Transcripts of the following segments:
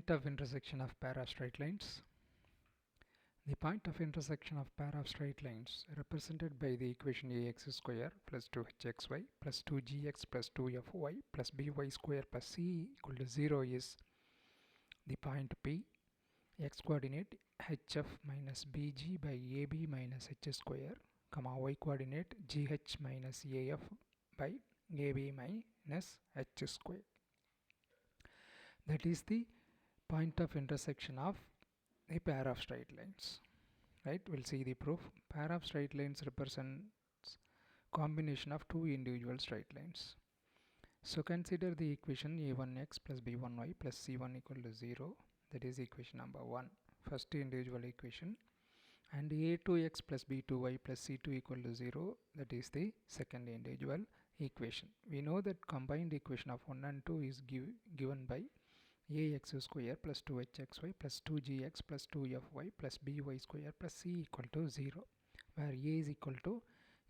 Point of intersection of pair of straight lines. The point of intersection of pair of straight lines represented by the equation ax square plus 2hxy plus 2gx plus 2fy plus by square plus c equal to 0 is the point P, x coordinate hf minus bg by ab minus h square, comma y coordinate gh minus af by ab minus h square. That is the point of intersection of a pair of straight lines. Right, we'll see the proof. Pair of straight lines represents combination of two individual straight lines. So consider the equation a1x plus b1y plus c1 equal to 0. That is equation number 1, first individual equation, and a2x plus b2y plus c2 equal to 0. That is the second individual equation. We know that combined equation of 1 and 2 is given by ax square plus 2hxy plus 2gx plus 2fy plus by square plus c equal to 0, where a is equal to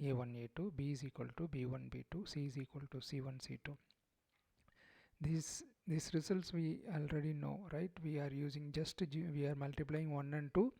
a1 a2, b is equal to b1 b2, c is equal to c1 c2. These results we already know, right? We are using we are multiplying 1 and 2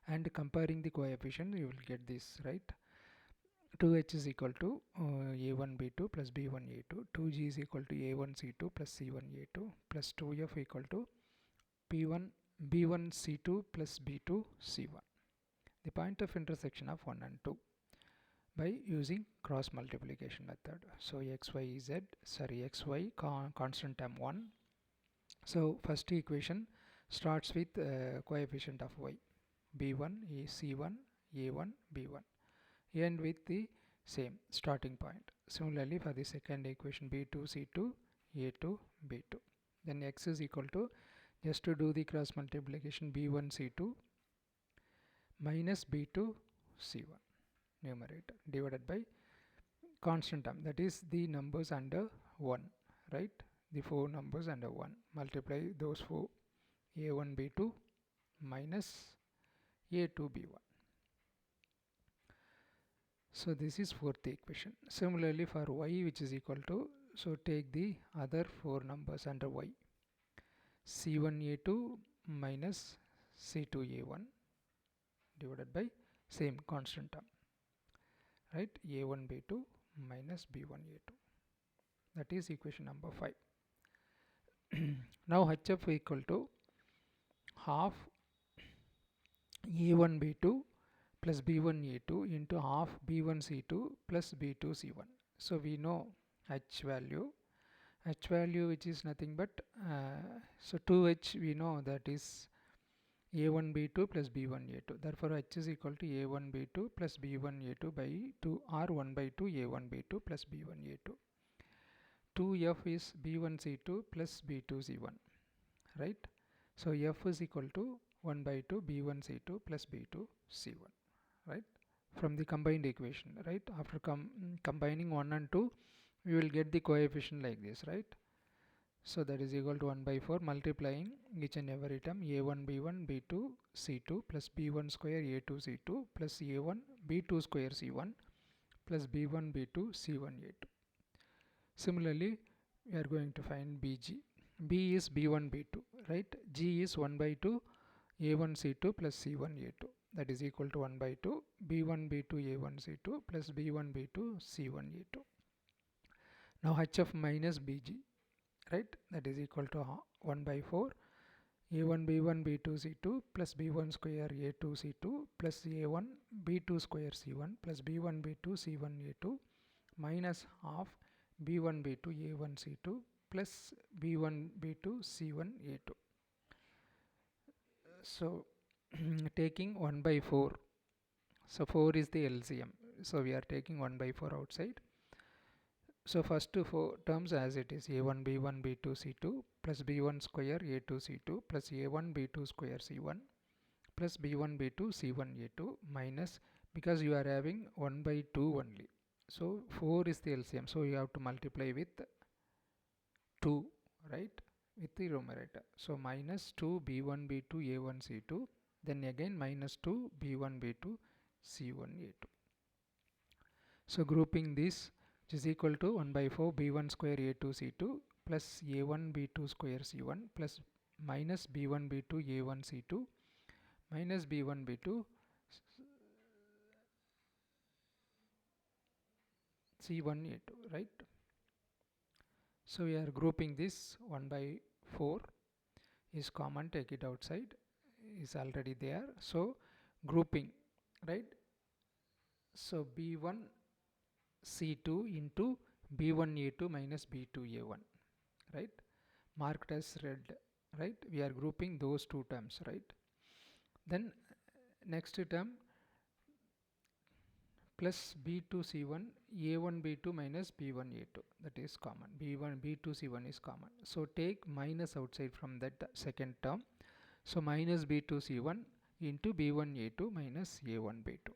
and comparing the coefficient. You will get this, right? 2h is equal to a1 b2 plus b1 a2, 2g is equal to a1 c2 plus c1 a2 plus 2f equal to b1 c2 plus b2 c1. The point of intersection of 1 and 2 by using cross multiplication method. So xy constant term 1. So first equation starts with coefficient of y, b1 c1 a1 b1, and with the same starting point. Similarly for the second equation b2 c2 a2 b2, then x is equal to, just to do the cross multiplication, b1 c2 minus b2 c1 numerator divided by constant term, that is the numbers under 1, right? The four numbers under 1, multiply those four, a1 b2 minus a2 b1. So this is fourth equation. Similarly for y, which is equal to, so take the other four numbers under y, c1 a2 minus c2 a1 divided by same constant term, right? a1 b2 minus b1 a2. That is equation number 5. Now hf equal to half a1 b2 plus b1 a2 into half b1 c2 plus b2 c1. So we know h value which is nothing but so 2h we know, that is a1 b2 plus b1 a2. Therefore h is equal to a1 b2 plus b1 a2 by 2 or 1 by 2 a1 b2 plus b1 a2. 2f is b1 c2 plus b2 c1, right? So f is equal to 1 by 2 b1 c2 plus b2 c1, right? From the combined equation, right? After combining 1 and 2, we will get the coefficient like this, right? So that is equal to 1 by 4, multiplying each and every term, a1 b1 b2 c2 plus b1 square a2 c2 plus a1 b2 square c1 plus b1 b2 c1 a2. Similarly, we are going to find bg. B is b1 b2, right? G is 1 by 2 a1 c2 plus c1 a2. That is equal to 1 by 2 b1 b2 a1 c2 plus b1 b2 c1 a2. Now hf minus bg, right? That is equal to 1 by 4 a1 b1 b2 c2 plus b1 square a2 c2 plus a1 b2 square c1 plus b1 b2 c1 a2 minus half b1 b2 a1 c2 plus b1 b2 c1 a2. So taking 1 by 4, so 4 is the LCM, so we are taking 1 by 4 outside. So first two four terms as it is, a1 b1 b2 c2 plus b1 square a2 c2 plus a1 b2 square c1 plus b1 b2 c1 a2 minus, because you are having 1 by 2 only, so 4 is the LCM, so you have to multiply with 2, right, with the numerator. So minus 2 b1 b2 a1 c2, then again minus 2 b1 b2 c1 a2. So grouping this, which is equal to 1 by 4 b1 square a2 c2 plus a1 b2 square c1 plus minus B1 B2 A1 C2 minus B1 B2 C1 A2, right? So we are grouping this 1 by 4 is common, take it outside, is already there. So grouping, right? So B1 C2 into B1 A2 minus B2 A1, right? Marked as red, right? We are grouping those two terms, right? Then next term plus B2 C1 A1 B2 minus B1 A2, that is common. B1 B2 C1 is common. So take minus outside from that second term. So minus B2 C1 into B1 A2 minus A1 B2.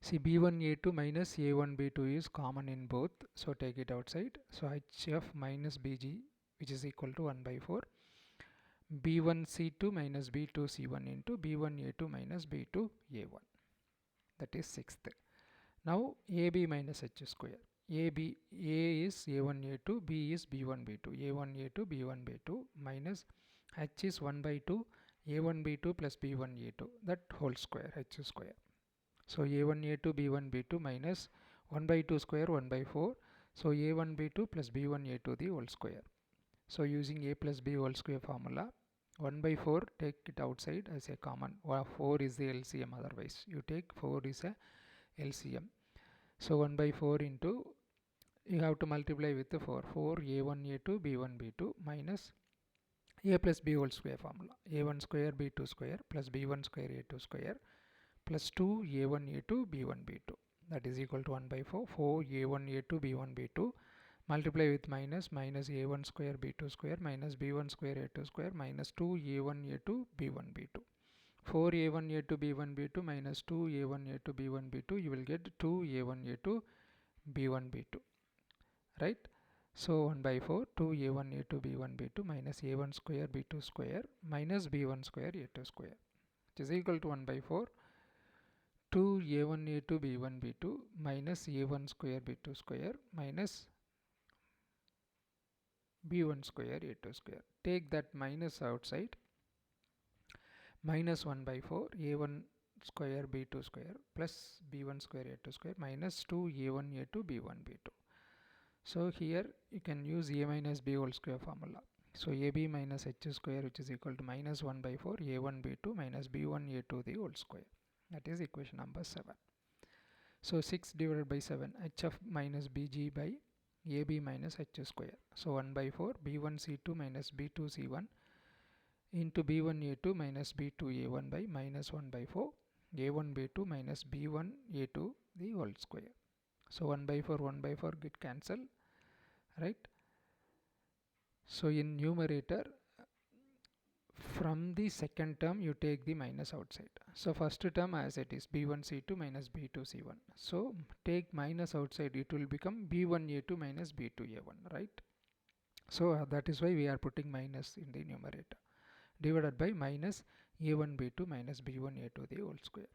See, B1 A2 minus A1 B2 is common in both, so take it outside. So HF minus BG, which is equal to 1 by 4, B1 C2 minus B2 C1 into B1 A2 minus B2 A1, that is sixth. Now AB minus H square. AB, A is A1 A2, B is B1 B2, A1 A2 B1 B2 minus H is 1 by 2 A1 B2 plus B1 A2, that whole square, H square. So A1 A2 B1 B2 minus 1 by 2 square 1 by 4. So A1 B2 plus B1 A2 the whole square. So using A plus B whole square formula, 1 by 4 take it outside as a common. 4 is the LCM, otherwise you take 4 is a LCM. So 1 by 4 into, you have to multiply with the 4. 4 A1 A2 B1 B2 minus A plus B whole square formula. A1 square B2 square plus B1 square A2 square plus 2 A1 A2 B1 B2, that is equal to 1 by 4. 4 A1 A2 B1 B2 multiply with minus A1 square B2 square minus B1 square A2 square minus 2 A1 A2 B1 B2. 4 A1 A2 B1 B2 minus 2 A1 A2 B1 B2, you will get 2 A1 A2 B1 B2, right? So 1 by 4, 2 A1 A2 B1 B2 minus A1 square B2 square minus B1 square A2 square, which is equal to 1 by 4. 2 A1 A2 B1 B2 minus A1 square B2 square minus B1 square A2 square. Take that minus outside. Minus 1 by 4 A1 square B2 square plus B1 square A2 square minus 2 A1 A2 B1 B2. So here you can use A minus B whole square formula. So AB minus H square, which is equal to minus 1 by 4 A1 B2 minus B1 A2 the whole square. That is equation number 7. So 6 divided by 7, HF minus BG by AB minus H square. So 1 by 4 B1 C2 minus B2 C1 into B1 A2 minus B2 A1 by minus 1 by 4 A1 B2 minus B1 A2 the whole square. So 1 by 4 get cancelled, right? So in numerator, from the second term you take the minus outside. So first term as it is B1 C2 minus B2 C1. So take minus outside, it will become B1 A2 minus B2 A1, right? So that is why we are putting minus in the numerator, divided by minus A1 B2 minus B1 A2 the whole square.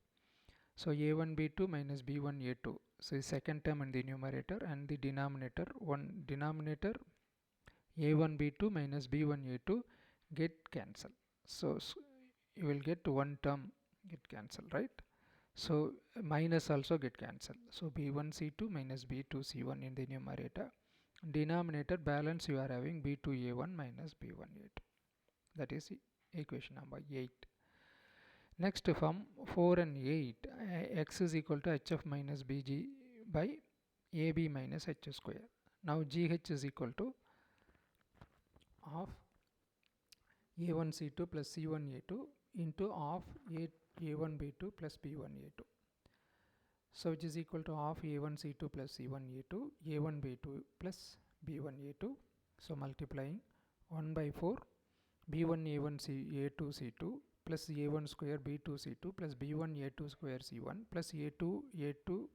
So A1 B2 minus B1 A2, so second term in the numerator, and the denominator, one denominator A1 B2 minus B1 A2 get cancelled. So you will get one term get cancelled, right? So minus also get cancelled. So B1 C2 minus B2 C1 in the numerator. Denominator balance you are having B2 A1 minus B1 A2. That is equation number 8. Next, from 4 and 8, x is equal to HF minus BG by AB minus H square. Now GH is equal to half A1 C2 plus C1 A2 into half A1 B2 plus B1 A2. So which is equal to half A1 C2 plus C1 A2, A1 B2 plus B1 A2. So multiplying 1 by 4 B1 A1 A2 C2 plus A1 square B2 C2 plus B1 A2 square C1 plus A2 A2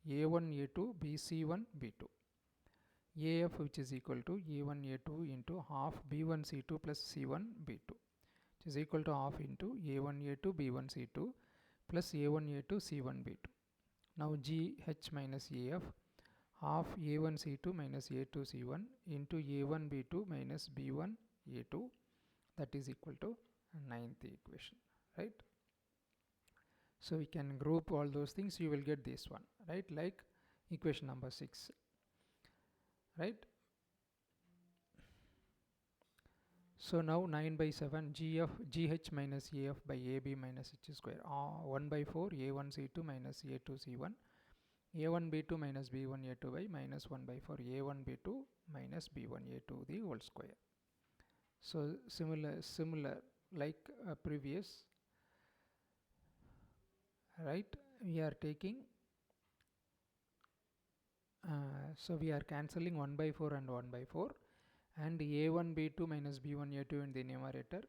A1 A2 BC1 B2. AF, which is equal to A1 A2 into half B1 C2 plus C1 B2, which is equal to half into A1 A2 B1 C2 plus A1 A2 C1 B2. Now GH minus AF, half A1 C2 minus A2 C1 into A1 B2 minus B1 A2 that is equal to ninth equation, right? So we can group all those things, you will get this one, right? Like equation number 6, right? So now 9 by 7 GH minus AF by AB minus H square, 1 by 4 A1 C2 minus A2 C1, A1 B2 minus B1 A2 by minus 1 by 4 A1 B2 minus B1 A2 the whole square. So similar like previous, right? We are taking so we are cancelling 1 by 4 and 1 by 4, and A1 B2 minus B1 A2 in the numerator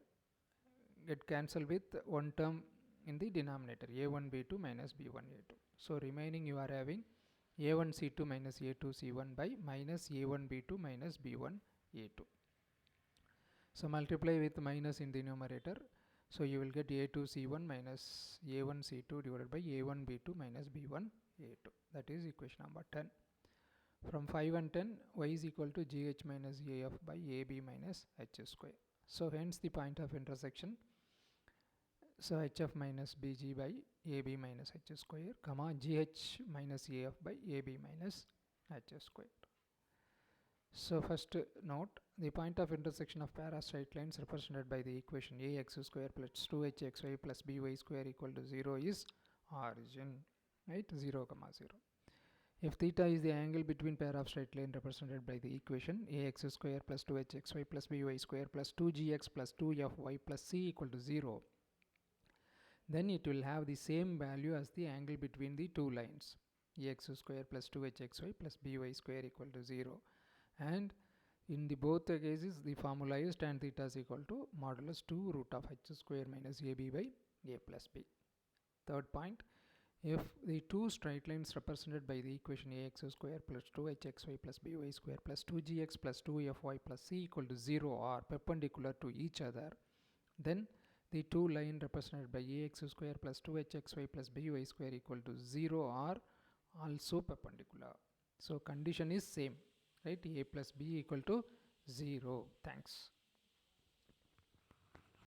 get cancelled with one term in the denominator, A1 B2 minus B1 A2. So remaining you are having A1 C2 minus A2 C1 by minus A1 B2 minus B1 A2. So multiply with minus in the numerator, so you will get A2 C1 minus A1 C2 divided by A1 B2 minus B1 A2. That is equation number 10. From 5 and 10, y is equal to GH minus AF by AB minus H square. So hence the point of intersection, so HF minus BG by AB minus H square, comma GH minus AF by AB minus H square. So first note, the point of intersection of pair of straight lines represented by the equation ax square plus 2hxy plus by square equal to 0 is origin, right? 0, 0. If theta is the angle between pair of straight line represented by the equation ax square plus 2hxy plus by square plus 2gx plus 2fy plus c equal to 0, then it will have the same value as the angle between the two lines, ax square plus 2hxy plus by square equal to 0. And in the both the cases, the formula is tan theta is equal to modulus 2 root of h square minus ab by a plus b. Third point, if the two straight lines represented by the equation ax square plus 2hxy plus by square plus 2gx plus 2fy plus c equal to 0 are perpendicular to each other, then the two line represented by ax square plus 2hxy plus by square equal to 0 are also perpendicular. So condition is same, right? A plus b equal to 0. Thanks.